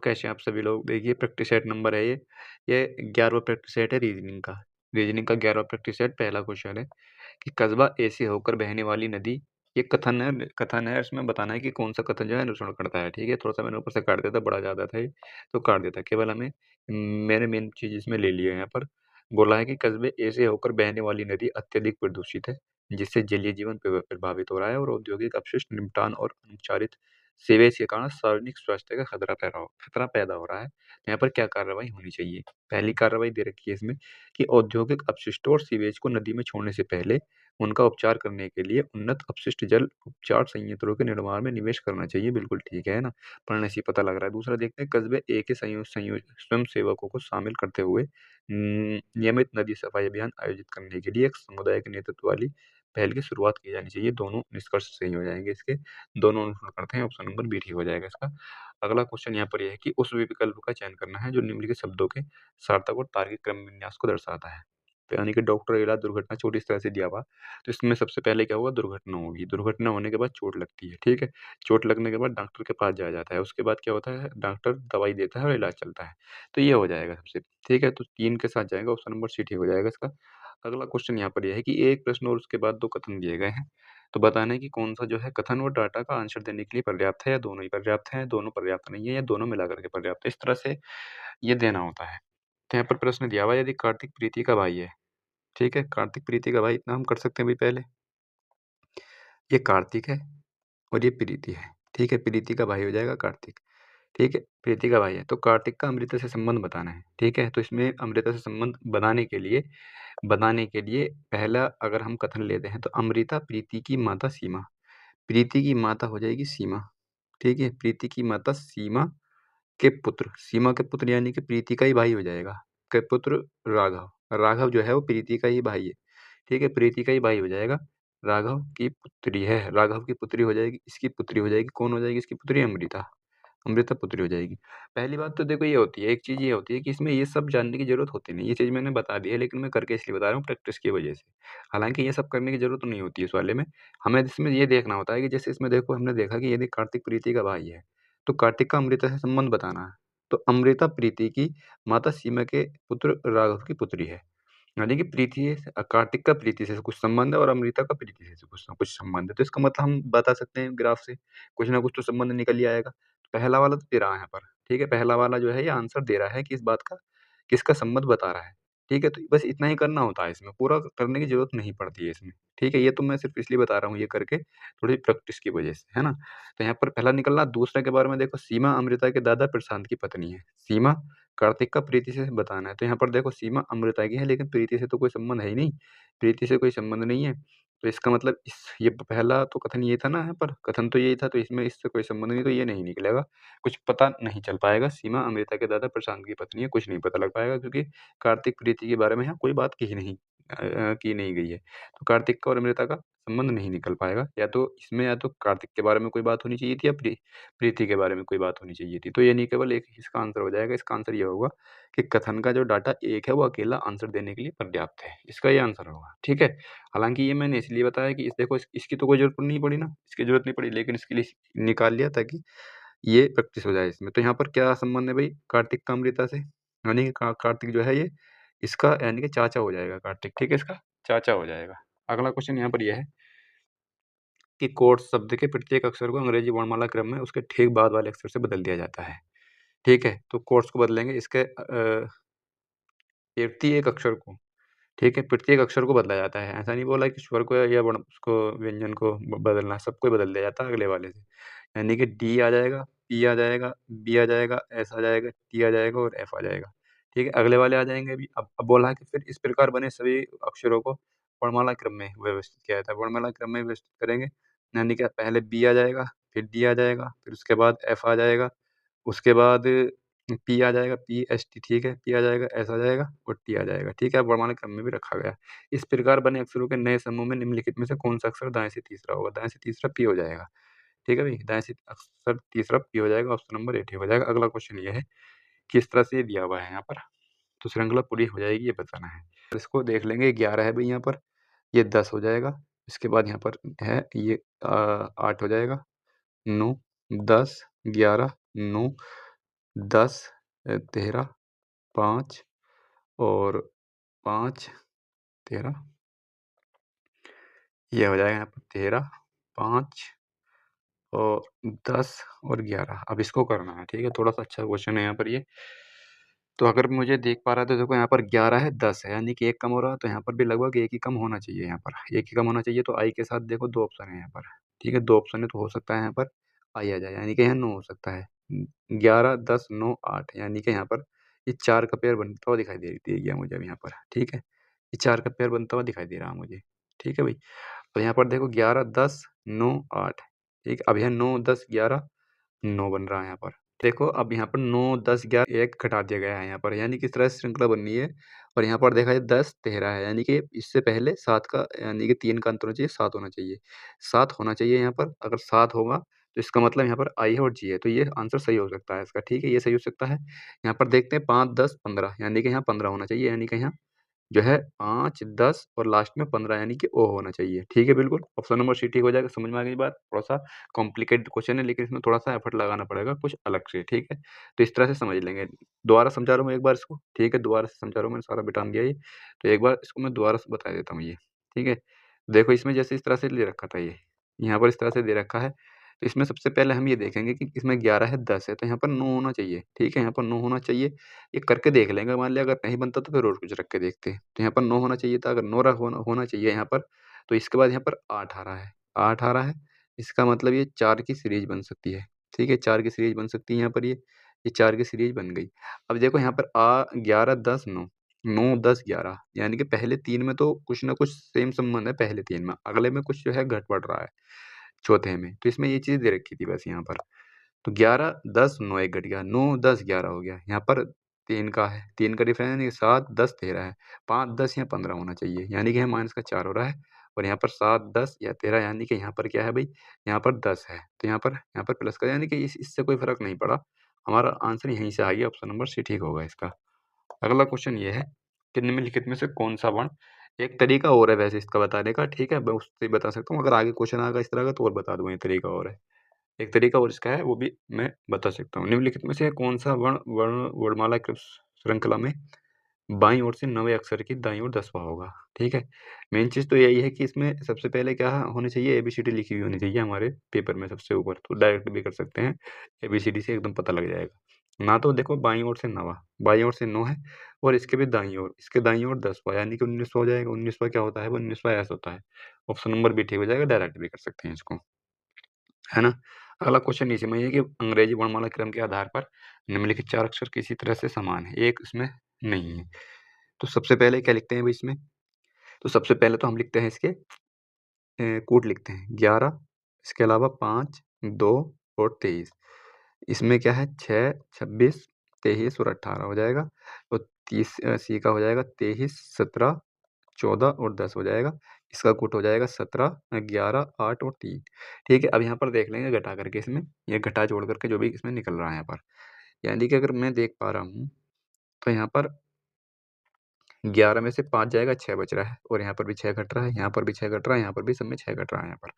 कैसे हैं आप सभी लोग? देखिए प्रैक्टिस सेट नंबर है ये 11वां प्रैक्टिस सेट है रीजनिंग का। रीजनिंग का 11वां प्रैक्टिस सेट पहला क्वेश्चन है कि कस्बा ए से होकर बहने वाली नदी, ये कथन है इसमें बताना है कि कौन सा कथन जो है अनुसरण करता है। ठीक है, थोड़ा-सा मैंने ऊपर से काट दिया था, बड़ा ज़्यादा था ये, तो काट दिया था। केवल हमें मैंने मेन चीज़ इसमें ले ली है यहाँ पर। बोला है कि कस्बे ए से होकर बहने वाली नदी अत्यधिक प्रदूषित है, जिससे जलीय जीवन प्रभावित हो रहा है और औद्योगिक अपशिष्ट निपटान और अनुपचारित सीवेज के कारण सार्वजनिक स्वास्थ्य का खतरा पैदा हो रहा है। यहाँ पर क्या कार्रवाई होनी चाहिए? पहली कार्रवाई दे रखी है इसमें कि औद्योगिक अपशिष्टों और सीवेज को नदी में छोड़ने से पहले उनका उपचार करने के लिए उन्नत अपशिष्ट जल उपचार संयंत्रों के निर्माण में निवेश करना चाहिए। बिल्कुल ठीक है ना? पढ़ने से ही पता लग रहा है। दूसरा देखते हैं, कस्बे ए के स्वयंसेवकों को शामिल करते हुए नियमित नदी सफाई अभियान आयोजित करने के लिए एक समुदाय के नेतृत्व वाली पहल की शुरुआत की जानी चाहिए। दोनों निष्कर्ष सही हो जाएँगे इसके। दोनों अनुसरण करते हैं, ऑप्शन नंबर बी ठीक हो जाएगा इसका। अगला क्वेश्चन यहाँ पर ये है कि उस विकल्प का चयन करना है जो निम्नलिखित शब्दों के सार्थक और तार्किक क्रम विन्यास को दर्शाता है। तो यानी कि डॉक्टर इलाज दुर्घटना चोट इस तरह से दिया हुआ, तो इसमें सबसे पहले क्या होगा, दुर्घटना होगी। दुर्घटना होने के बाद चोट लगती है, ठीक है? चोट लगने के बाद डॉक्टर के पास जाया जाता है, उसके बाद क्या होता है, डॉक्टर दवाई देता है और इलाज चलता है। तो ये हो जाएगा सबसे, ठीक है? तो 3 के साथ जाएगा, ऑप्शन नंबर सी ठीक हो जाएगा इसका। अगला क्वेश्चन यहाँ पर ये है कि एक प्रश्न और उसके बाद 2 कथन दिए गए हैं। तो बताना है कि कौन-सा जो है कथन और डाटा का आंसर देने के लिए पर्याप्त है या दोनों ही पर्याप्त हैं, दोनों पर्याप्त नहीं है या दोनों मिला कर के पर्याप्त है। इस तरह से ये देना होता है। तो यहाँ पर प्रश्न दिया हुआ है, यदि कार्तिक प्रीति का भाई है, ठीक है? कार्तिक प्रीति का भाई, इतना हम कर सकते हैं भई पहले। ये कार्तिक है और ये प्रीति है, ठीक है? प्रीति का भाई हो जाएगा कार्तिक, ठीक है? प्रीति का भाई है, तो कार्तिक का अमृता से संबंध बताना है, ठीक है? तो इसमें अमृता से संबंध बनाने के लिए पहला अगर हम कथन लेते हैं, तो अमृता प्रीति की माता सीमा, प्रीति की माता हो जाएगी सीमा, ठीक है? प्रीति की माता सीमा के पुत्र यानी कि प्रीति का ही भाई हो जाएगा, के पुत्र राघव। राघव जो है वो प्रीति का ही भाई है, ठीक है? प्रीति का ही भाई हो जाएगा। राघव की पुत्री है, राघव की पुत्री हो जाएगी, इसकी पुत्री हो जाएगी, कौन हो जाएगी इसकी पुत्री? अमृता। अमृता पुत्री हो जाएगी। पहली बात तो देखो ये होती है, एक चीज़ ये होती है कि इसमें ये सब जानने की ज़रूरत होती नहीं, ये चीज़ मैंने बता दी है, लेकिन मैं करके इसलिए बता रहा हूँ प्रैक्टिस की वजह से। हालाँकि ये सब करने की ज़रूरत नहीं होती है इस वाले में, हमें इसमें ये देखना होता है कि जैसे इसमें देखो हमने देखा कि यदि कार्तिक प्रीति का भाई है, तो कार्तिक का अमृता से संबंध बताना है। तो अमृता प्रीति की माता सीमा के पुत्र राघव की पुत्री है। यानी कि कार्तिक का प्रीति से कुछ संबंध है और अमृता का प्रीति से कुछ न कुछ संबंध है। तो इसका मतलब हम बता सकते हैं ग्राफ से, कुछ ना कुछ तो संबंध निकल ही आएगा। पहला वाला तो दे रहा है यहाँ पर, ठीक है? पहला वाला जो है ये आंसर दे रहा है कि इस बात का किसका संबंध बता रहा है, ठीक है? तो बस इतना ही करना होता है इसमें, पूरा करने की ज़रूरत नहीं पड़ती है इसमें, ठीक है? ये तो मैं सिर्फ़ इसलिए बता रहा हूँ ये करके, थोड़ी प्रैक्टिस की वजह से, है ना? तो यहाँ पर पहला निकला, दूसरे के बारे में देखो, सीमा अमृता के दादा प्रशांत की पत्नी है। सीमा कार्तिक का प्रीति से बताना है, तो यहाँ पर देखो सीमा अमृता की है लेकिन प्रीति से तो कोई संबंध है ही नहीं, प्रीति से कोई संबंध नहीं है। तो इसका मतलब इस ये पहला तो कथन ये था ना, यहाँ पर कथन तो यही था, तो इसमें इससे कोई संबंध नहीं, तो ये नहीं निकलेगा। कुछ पता नहीं चल पाएगा, सीमा अमृता के दादा प्रशांत की पत्नी है, कुछ नहीं पता लग पाएगा क्योंकि कार्तिक प्रीति के बारे में यहाँ कोई बात की नहीं गई है। तो कार्तिक का और अमृता का संबंध नहीं निकल पाएगा, या तो इसमें या तो कार्तिक के बारे में कोई बात होनी चाहिए थी या प्रीति के बारे में कोई बात होनी चाहिए थी। तो ये नहीं, केवल एक इसका आंसर हो जाएगा। इसका आंसर ये होगा कि कथन का जो डाटा 1 है वो अकेला आंसर देने के लिए पर्याप्त है। इसका ये आंसर होगा, ठीक है? हालाँकि ये मैंने इसलिए बताया कि देखो इसकी तो कोई ज़रूरत नहीं पड़ी ना, इसकी ज़रूरत नहीं पड़ी, लेकिन इसके लिए निकाल लिया ताकि ये प्रैक्टिस हो जाए इसमें। तो यहाँ पर क्या संबंध है भई कार्तिक का अमृता से? यानी कि कार्तिक जो है ये इसका यानी कि चाचा हो जाएगा कार्तिक, ठीक है? इसका चाचा हो जाएगा। अगला क्वेश्चन यहाँ पर ये है कि कोट्स शब्द के प्रत्येक अक्षर को अंग्रेजी वर्णमाला क्रम में उसके ठीक बाद वाले अक्षर से बदल दिया जाता है, ठीक है? तो कोट्स को बदलेंगे इसके प्रत्येक अक्षर को, ठीक है? प्रत्येक अक्षर को बदला जाता है। ऐसा नहीं बोला कि स्वर को या वर्ण उसको व्यंजन को बदलना, सबको ही बदल दिया जाता है अगले वाले से। यानी कि डी आ जाएगा, पी आ जाएगा, बी आ जाएगा, एस आ जाएगा, टी आ जाएगा और एफ आ जाएगा। ठीक है? अगले वाले आ जाएँगे अभी। अब बोला है कि फिर इस प्रकार बने सभी अक्षरों को वर्णमाला क्रम में व्यवस्थित किया जाता है। वर्णमाला क्रम में व्यवस्थित करेंगे, यानी कि पहले बी आ जाएगा, फिर डी आ जाएगा, फिर उसके बाद एफ आ जाएगा, उसके बाद पी आ जाएगा, पी-एस-टी, ठीक है? पी आ जाएगा, एस आ जाएगा और टी आ जाएगा, ठीक है? अब वर्णमाला क्रम में भी रखा गया है। इस प्रकार बने अक्षरों के नए समूह में निम्नलिखित में से कौन-सा अक्षर दाएँ से तीसरा होगा? दाएँ से तीसरा पी हो जाएगा, ठीक है भई? दाएँ से अक्षर तीसरा पी हो जाएगा, ऑप्शन नंबर ए ठीक हो जाएगा। अगला क्वेश्चन ये है, किस तरह से ये दिया हुआ है यहाँ पर, तो श्रृंखला पूरी हो जाएगी ये बताना है। इसको देख लेंगे, 11 है भई यहाँ पर, ये 10 हो जाएगा, इसके बाद यहाँ पर है ये 8 हो जाएगा, 9, 10, 11, 9 10 13 5 और 5 13 ये हो जाएगा यहाँ पर 13 5 और 10 और 11 अब इसको करना है, ठीक है? थोड़ा-सा अच्छा क्वेश्चन है यहाँ पर ये। तो अगर मुझे देख पा रहा है तो देखो यहाँ पर 11 है, 10 है, यानी कि 1 कम हो रहा है, तो यहाँ पर भी लगभग 1 ही कम होना चाहिए यहाँ पर। 1 ही कम होना चाहिए, तो आई के साथ देखो 2 ऑप्शन है यहाँ पर, ठीक है? 2 ऑप्शन है तो हो सकता है यहाँ पर आई आ जाए, यानी कि यहाँ 9 हो सकता है। 11, 10, 9, 8 यानी कि यहाँ पर ये 4 का पेयर बनता हुआ दिखाई दे गया मुझे अब यहाँ पर, ठीक है? ये 4 का पेयर बनता हुआ दिखाई दे रहा है मुझे, ठीक है भई? तो यहाँ पर देखो 11, 10, 9, 8 ठीक है? अब यहाँ 9, 10, 11 9 बन रहा है यहाँ पर। देखो अब यहाँ पर 9, 10, 11 1 घटा दिया गया है यहाँ पर, यानी कि इस तरह से श्रृंखला बननी है और यहाँ पर देखा जाए 10, 13 है, यानी कि इससे पहले 7 का यानी कि 3 का अंतर होना चाहिए, 7 होना चाहिए। 7 होना चाहिए यहाँ पर, अगर 7 होगा तो इसका मतलब यहाँ पर आई है और जी है, तो ये आंसर सही हो सकता है इसका, ठीक है? ये सही हो सकता है। यहाँ पर देखते हैं 5, 10, 15 यानी कि यहाँ 15 होना चाहिए, यानी कि यहाँ जो है 5, 10 और लास्ट में 15 यानी कि ओ होना चाहिए, ठीक है बिल्कुल। ऑप्शन नंबर सी ठीक हो जाएगा, समझ में आ गई बात? थोड़ा-सा कॉम्प्लिकेटेड क्वेश्चन है लेकिन इसमें थोड़ा-सा एफर्ट लगाना पड़ेगा कुछ अलग से, ठीक है? तो इस तरह से समझ लेंगे। दोबारा समझा रहा हूँ मैं एक बार इसको, ठीक है? दोबारा से समझा रहा हूँ, मैंने सारा बिठान दिया ये, तो एक बार इसको मैं दोबारा से बता देता हूँ ये, ठीक है? देखो इसमें जैसे इस तरह से दे रखा था ये, यहाँ पर इस तरह से दे रखा है, तो इसमें सबसे पहले हम ये देखेंगे कि इसमें 11 है, 10 है, तो यहाँ पर 9 होना चाहिए, ठीक है? यहाँ पर 9 होना चाहिए। ये करके देख लेंगे, मान लिया अगर नहीं बनता तो फिर और कुछ रख के देखते हैं। तो यहाँ पर 9 होना चाहिए था, अगर 9 होना होना चाहिए यहाँ पर, तो इसके बाद यहाँ पर 8 आ रहा है, 8 आ रहा है, इसका मतलब ये 4 की सीरीज़ बन सकती है, ठीक है? 4 की सीरीज़ बन सकती है यहाँ पर ये 4 की सीरीज़ बन गई। अब देखो यहाँ पर 11, 10, 9, 9, 10, 11 यानी कि पहले 3 में तो कुछ ना कुछ सेम संबंध है पहले 3 में, अगले में कुछ जो है घट-बढ़ रहा है, चौथे में। तो इसमें ये चीज़ दे रखी थी बस यहाँ पर। तो 11, 10, 9 एक घट गया, 9, 10, 11 हो गया। यहाँ पर 3 का है, 3 का डिफरेंस यानी कि 7, 10, 13 है। 5, 10 या 15 होना चाहिए, यानी कि यहाँ माइनस का 4 हो रहा है और यहाँ पर 7, 10 या 13 यानी कि यहाँ पर क्या है भई, यहाँ पर 10 है। तो यहाँ पर प्लस का यानी कि इससे कोई फ़र्क नहीं पड़ा। हमारा आंसर यहीं से आ गया, ऑप्शन नंबर सी ठीक होगा इसका। अगला क्वेश्चन ये है कि निम्नलिखित में से कौन-सा वर्ण एक तरीका और है वैसे इसका बताने का, ठीक है? मैं उससे बता सकता हूँ, अगर आगे क्वेश्चन आएगा इस तरह का तो और बता दूँगा, ये तरीका और है। एक तरीका और इसका है, वो भी मैं बता सकता हूँ। निम्नलिखित में से कौन-सा वर्ण वर्ण वर्णमाला की श्रृंखला में बाईं ओर से 9वें अक्षर की दाईं ओर 10वां होगा, ठीक है? मेन चीज़ तो यही है कि इसमें सबसे पहले क्या होनी चाहिए, एबीसीडी लिखी हुई होनी चाहिए हमारे पेपर में सबसे ऊपर, तो डायरेक्ट भी कर सकते हैं। एबीसीडी से एकदम पता लग जाएगा। ना तो देखो बाईं ओर से 9वां, बाईं ओर से 9 है और इसके भी दाईं ओर, इसके दाईं ओर 10वां यानी कि 19वां हो जाएगा। 19वां क्या होता है? वो 19वां ऐसे होता है। ऑप्शन नंबर बी ठीक हो जाएगा, डायरेक्ट भी कर सकते हैं इसको। है ना? अगला क्वेश्चन इसी में ये है कि अंग्रेजी वर्णमाला क्रम के आधार पर निम्नलिखित 4 अक्षर किसी तरह से समान है, एक इसमें नहीं है। तो सबसे पहले क्या लिखते हैं भई इसमें? तो सबसे पहले तो हम लिखते हैं इसके कूट लिखते हैं 11 इसके अलावा 5, 2 और 23। इसमें क्या है 6, 26, 23 और 18 हो जाएगा। तो सी का हो जाएगा 23, 17, 14 और 10 हो जाएगा। इसका कूट हो जाएगा 17, 11, 8 और 3। ठीक है, अब यहाँ पर देख लेंगे घटा करके इसमें, ये घटा जोड़ करके जो भी इसमें निकल रहा है यहाँ पर। यानी कि अगर मैं देख पा रहा हूँ, तो यहाँ पर 11 में से 5 जाएगा, 6 बच रहा है और यहाँ पर भी 6 घट रहा है, यहाँ पर भी 6 घट रहा है, यहाँ पर भी सब में 6 घट रहा है यहाँ पर।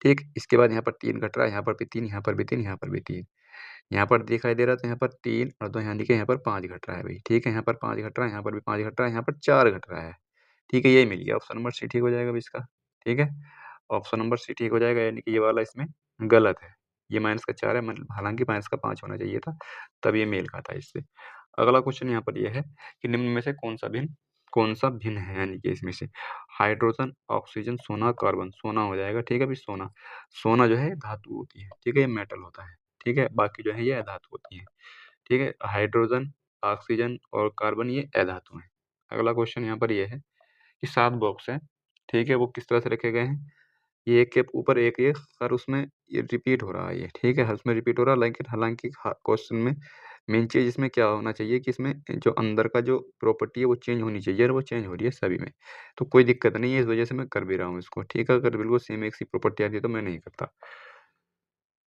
ठीक, इसके बाद यहाँ पर 3 घट रहा है, यहाँ पर भी 3, यहाँ पर भी 3, यहाँ पर भी 3। यहाँ पर दिखाई दे रहा है तो यहाँ पर 3 और 2 यानी कि यहाँ पर 5 घट रहा है भई, ठीक है? यहाँ पर 5 घट रहा है, यहाँ पर भी 5 घट रहा है, यहाँ पर 4 घट रहा है। ठीक है, यही मिल गया, ऑप्शन नंबर सी ठीक हो जाएगा अब इसका, ठीक है? ऑप्शन नंबर सी ठीक हो जाएगा, यानी कि ये वाला इसमें गलत है। ये माइनस का 4 है, मतलब हालाँकि माइनस का 5 होना चाहिए था, तब ये मेल खाता है इससे। अगला क्वेश्चन यहाँ पर ये है कि निम्न में से कौन-सा भिन्न है, यानी कि इसमें से हाइड्रोजन, ऑक्सीजन, सोना, कार्बन। सोना हो जाएगा, ठीक है भई सोना। सोना जो है धातु होती है, ठीक है? ये मेटल होता है, ठीक है? बाकी जो है ये अधातु होती है, ठीक है? हाइड्रोजन, ऑक्सीजन और कार्बन ये अधातु हैं। अगला क्वेश्चन यहाँ पर ये है कि 7 बॉक्स हैं, ठीक है? वो किस तरह से रखे गए हैं? ये एक के ऊपर एक ये और उसमें ये रिपीट हो रहा है ये, ठीक है? उसमें रिपीट हो रहा है, लेकिन हालाँकि क्वेश्चन में मेन चीज़ इसमें क्या होना चाहिए कि इसमें जो अंदर का जो प्रॉपर्टी है वो चेंज होनी चाहिए और वो चेंज हो रही है सभी में। तो कोई दिक्कत नहीं है, इस वज़ह से मैं कर भी रहा हूँ इसको, ठीक है? अगर बिल्कुल सेम एक सी प्रॉपर्टी आती तो मैं नहीं करता।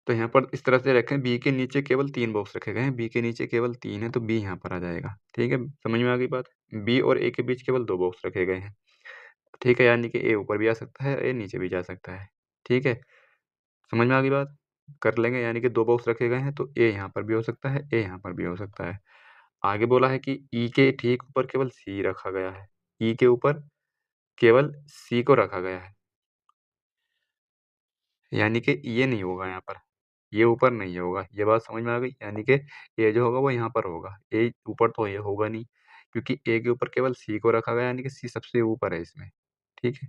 तो यहाँ पर इस तरह से रखें, बी के नीचे केवल 3 बॉक्स रखे गए हैं, बी के नीचे केवल 3 है तो बी यहाँ पर आ जाएगा, ठीक है? समझ में आ गई बात? बी और ए के बीच केवल 2 बॉक्स रखे गए हैं, ठीक है? यानी कि ए ऊपर भी आ सकता है, ए नीचे भी जा सकता है, ठीक है? समझ में आ गई बात? कर लेंगे, यानी कि 2 बॉक्स रखे गए हैं, तो ए यहाँ पर भी हो सकता है, ए यहाँ पर भी हो सकता है। आगे बोला है कि ई के ठीक ऊपर केवल सी रखा गया है। ई के ऊपर केवल सी को रखा गया है। यानी कि ये नहीं होगा यहाँ पर, ये ऊपर नहीं होगा। ये बात समझ में आ गई? यानी कि ए जो होगा वो यहाँ पर होगा, ए ऊपर तो ये होगा नहीं, क्योंकि ए के ऊपर केवल सी को रखा गया, यानी कि सी सबसे ऊपर है इसमें, ठीक है?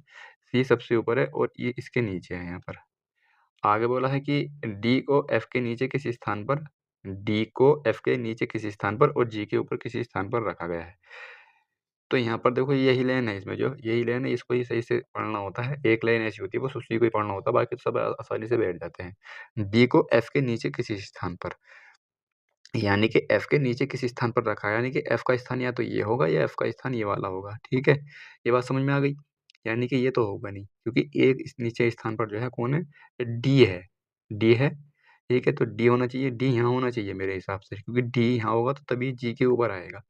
सी सबसे ऊपर है और ये इसके नीचे है यहाँ पर। आगे बोला है कि डी को एफ के नीचे किसी स्थान पर, डी को एफ के नीचे किसी स्थान पर और जी के ऊपर किसी स्थान पर रखा गया है। तो यहाँ पर देखो यही लाइन है, इसमें जो यही लाइन है, इसको ही सही से पढ़ना होता है। एक लाइन ऐसी होती है, बस उसी को ही पढ़ना होता है, बाकी तो सब आसानी से बैठ जाते हैं। डी को एफ के नीचे किसी स्थान पर, यानी कि एफ के नीचे किसी स्थान पर रखा है, यानी कि एफ का स्थान या तो ये होगा या एफ का स्थान ये वाला होगा, ठीक है? ये बात समझ में आ गई? यानी कि ये तो होगा नहीं, क्योंकि एक इस नीचे स्थान पर जो है कौन है? डी है, डी है, ठीक है? तो डी होना चाहिए, डी यहाँ होना चाहिए मेरे हिसाब से, क्योंकि डी यहाँ होगा तो तभी जी के ऊपर आएगा,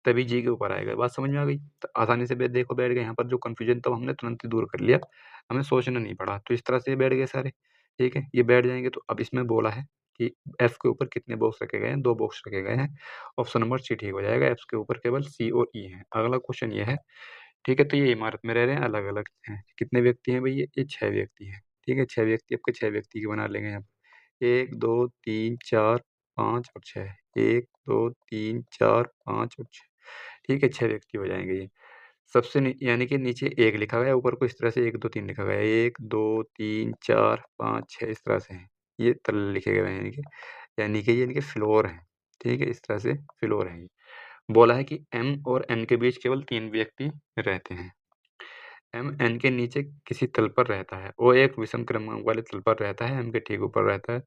तभी जी के ऊपर आएगा। बात समझ में आ गई? तो आसानी से देखो बैठ गए, यहाँ पर जो कन्फ्यूजन था हमने तुरंत ही दूर कर लिया, हमें सोचना नहीं पड़ा। तो इस तरह से बैठ गए सारे, ठीक है? ये बैठ जाएँगे। तो अब इसमें बोला है कि एफ के ऊपर कितने बॉक्स रखे गए हैं? 2 बॉक्स रखे गए हैं। ऑप्शन नंबर सी ठीक हो जाएगा, एफ के ऊपर केवल सी और ई हैं। अगला क्वेश्चन ये है, ठीक है? तो ये इमारत में रह रहे हैं, अलग-अलग हैं। कितने व्यक्ति हैं भई ये 6 व्यक्ति हैं, ठीक है? 6 व्यक्ति आपके 6 व्यक्ति के बना लेंगे यहाँ पे। 1, 2, 3, 4, 5 और 6। 1, 2, 3, 4, 5 और 6, ठीक है? 6 व्यक्ति हो जाएँगे ये। सबसे यानी कि नीचे 1 लिखा गया है, ऊपर को इस तरह से 1, 2, 3 लिखा गया है। 1, 2, 3, 4, 5, 6 इस तरह से हैं। ये तल लिखे गए हैं, यानी कि ये इनके फ्लोर हैं, ठीक है? इस तरह से फ्लोर हैं ये। बोला है कि एम और एन के बीच केवल 3 व्यक्ति रहते हैं। एम एन के नीचे किसी तल पर रहता है। ओ एक विषम क्रमांक वाले तल पर रहता है, एम के ठीक ऊपर रहता है,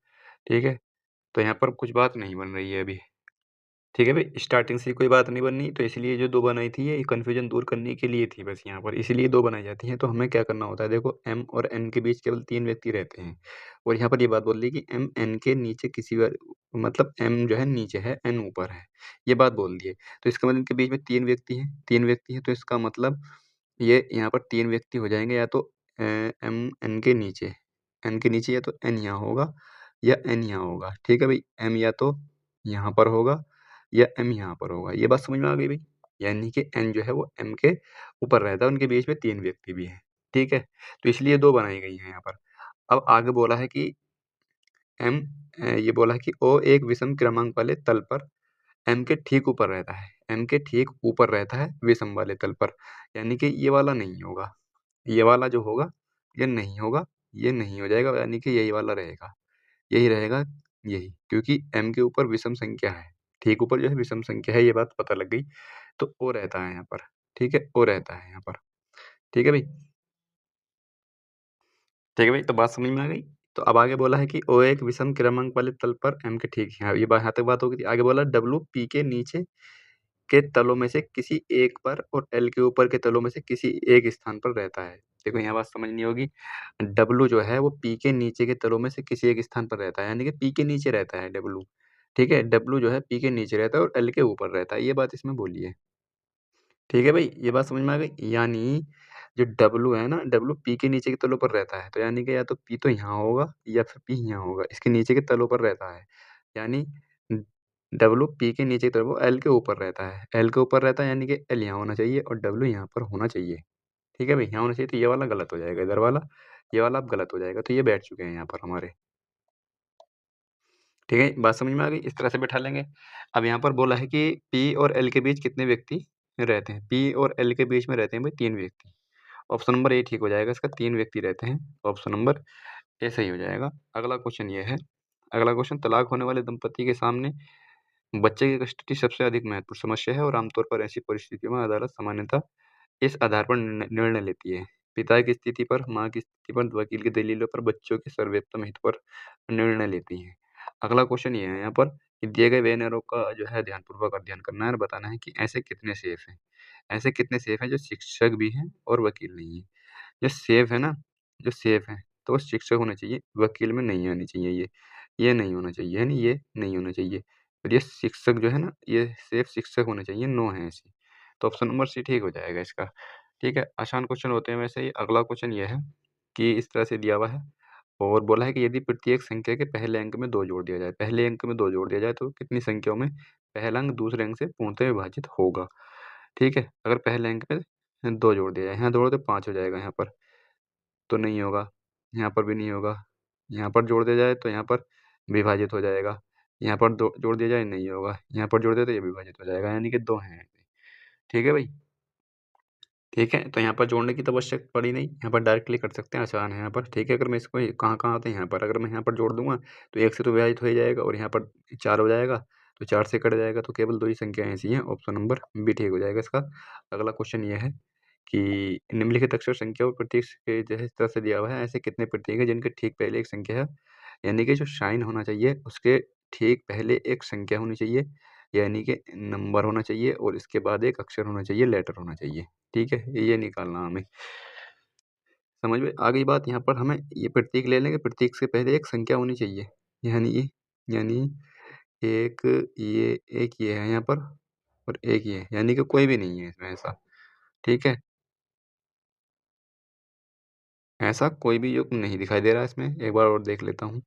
ठीक है? तो यहाँ पर कुछ बात नहीं बन रही है अभी। ठीक है भाई, स्टार्टिंग से कोई बात नहीं बननी, तो इसलिए जो 2 बनाई थी ये कन्फ्यूजन दूर करने के लिए थी बस यहाँ पर, इसलिए 2 बनाई जाती हैं। तो हमें क्या करना होता है, देखो एम और एन के बीच केवल 3 व्यक्ति रहते हैं और यहाँ पर ये बात बोल दी कि एम एन के नीचे किसी मतलब एम जो है नीचे है, एन ऊपर है, ये बात बोल दी है। तो इसका मतलब इनके बीच में 3 व्यक्ति हैं, 3 व्यक्ति हैं, तो इसका मतलब ये यहाँ पर 3 व्यक्ति हो जाएँगे, या तो एम एन के नीचे या तो एन यहाँ होगा या एन यहाँ होगा, ठीक है भाई? एम या तो यहाँ पर होगा या एम यहाँ पर होगा। ये बात समझ में आ गई भई? यानी कि एन जो है वो एम के ऊपर रहता है, उनके बीच में 3 व्यक्ति भी हैं, ठीक है? तो इसलिए 2 बनाई गई हैं यहाँ पर। अब आगे बोला है कि ये बोला है कि ओ एक विषम क्रमांक वाले तल पर एम के ठीक ऊपर रहता है, एम के ठीक ऊपर रहता है विषम वाले तल पर, यानी कि ये वाला नहीं होगा। ये वाला जो होगा, ये नहीं होगा, ये नहीं हो जाएगा, यानी कि यही वाला रहेगा। यही रहेगा, यही, क्योंकि m के ऊपर विषम संख्या है, ठीक ऊपर जो है विषम संख्या है, ये बात पता लग गई। तो ओ रहता है यहाँ पर, ठीक है? ओ रहता है यहाँ पर, ठीक है भई? ठीक है भई, तो बात समझ में आ गई? तो अब आगे बोला है कि ओ एक विषम क्रमांक वाले तल पर m के ठीक यहाँ ये यहाँ तक बात हो गई थी। आगे बोला w p के नीचे के तलों में से किसी एक पर और L के ऊपर के तलों में से किसी एक स्थान पर रहता है। देखो यहाँ बात समझनी होगी, W जो है वो P के नीचे के तलों में से किसी एक स्थान पर रहता है, यानी कि P के नीचे रहता है W, ठीक है? W जो है P के नीचे रहता है और L के ऊपर रहता है, ये बात इसमें बोली है। ठीक है भाई, ये बात समझ में आ गई? यानी जो W है ना, W P के नीचे के तलों पर रहता है, तो यानी कि या तो P तो यहाँ होगा या फिर P यहाँ होगा, इसके नीचे के तलों पर रहता है। यानी W P के नीचे की तरफ वो L के ऊपर रहता है, L के ऊपर रहता है, यानी कि L यहाँ होना चाहिए और W यहाँ पर होना चाहिए। ठीक है भाई? यहाँ होना चाहिए, तो ये वाला गलत हो जाएगा, इधर वाला, ये वाला अब गलत हो जाएगा, तो ये बैठ चुके हैं यहाँ पर हमारे। ठीक है? बात समझ में आ गई? इस तरह से बैठा लेंगे। अब यहाँ पर बोला है कि P और L के बीच कितने व्यक्ति रहते हैं? P और L के बीच में रहते हैं भाई 3 व्यक्ति। ऑप्शन नंबर ए ठीक हो जाएगा इसका, 3 व्यक्ति रहते हैं, ऑप्शन नंबर ए सही हो जाएगा। अगला क्वेश्चन ये है, अगला क्वेश्चन, तलाक होने वाले दंपति के सामने बच्चे की कस्टडी सबसे अधिक महत्वपूर्ण समस्या है और आमतौर पर ऐसी परिस्थितियों में अदालत सामान्यतः इस आधार पर निर्णय लेती है। पिता की स्थिति पर, माँ की स्थिति पर, वकील की दलीलों पर, बच्चों के सर्वोत्तम हित पर निर्णय लेती है। अगला क्वेश्चन ये है यहाँ पर कि दिए गए बैनरों का जो है ध्यानपूर्वक अध्ययन करना है और बताना है कि ऐसे कितने सेफ हैं। ऐसे कितने सेफ हैं जो शिक्षक भी हैं और वकील नहीं हैं। जो सेफ है ना, जो सेफ है, तो वो शिक्षक होना चाहिए, वकील में नहीं आनी चाहिए ये। ये नहीं होना चाहिए, है ना? ये नहीं होना चाहिए। और ये शिक्षक जो है ना, ये सिर्फ़ शिक्षक होने चाहिए, नो है ऐसी। तो ऑप्शन नंबर सी ठीक हो जाएगा इसका। ठीक है, आसान क्वेश्चन होते हैं वैसे ही। अगला क्वेश्चन ये है कि इस तरह से दिया हुआ है, और बोला है कि यदि प्रत्येक संख्या के पहले अंक में 2 जोड़ दिया जाए, पहले अंक में 2 जोड़ दिया जाए तो कितनी संख्याओं में पहला अंक दूसरे अंक से पूर्णतः विभाजित होगा, ठीक है? अगर पहले अंक में 2 जोड़ दिया जाए, यहाँ जोड़ो तो 5 हो जाएगा यहाँ पर, तो नहीं होगा, यहाँ पर भी नहीं होगा, यहाँ पर जोड़ दिया जाए तो यहाँ पर विभाजित हो जाएगा, यहाँ पर दो जोड़ दिया जाए नहीं होगा, यहाँ पर जोड़ दिया तो ये विभाजित हो जाएगा, यानी कि 2 हैं, ठीक है भाई? ठीक है, तो यहाँ पर जोड़ने की तो आवश्यकता पड़ी नहीं, यहाँ पर डायरेक्टली कर सकते हैं, आसान है यहाँ पर, ठीक है? अगर मैं इसको कहाँ-कहाँ आता है यहाँ पर, अगर मैं यहाँ पर जोड़ दूँगा, तो 1 से तो विभाजित हो ही जाएगा और यहाँ पर 4 हो जाएगा, तो 4 से कट जाएगा, तो केवल 2 ही संख्याएँ ऐसी हैं, ऑप्शन नंबर बी ठीक हो जाएगा इसका। अगला क्वेश्चन ये है कि निम्नलिखित अक्षर संख्या और प्रतीक के जो है इस तरह से दिया हुआ है, ऐसे कितने प्रतीक हैं जिनके ठीक पहले एक संख्या है, यानी कि जो साइन होना चाहिए, उसके ठीक पहले एक संख्या होनी चाहिए, यानी कि नंबर होना चाहिए और इसके बाद एक अक्षर होना चाहिए, लेटर होना चाहिए। ठीक है? ये निकालना हमें। समझ में आ गई बात? यहाँ पर हमें ये प्रतीक ले लेंगे, प्रतीक से पहले एक संख्या होनी चाहिए। यानी एक ये है यहाँ पर और एक ये है, यानी कि कोई भी नहीं है इसमें ऐसा। ठीक है? ऐसा कोई भी युग्म नहीं दिखाई दे रहा है इसमें, एक बार और देख लेता हूँ।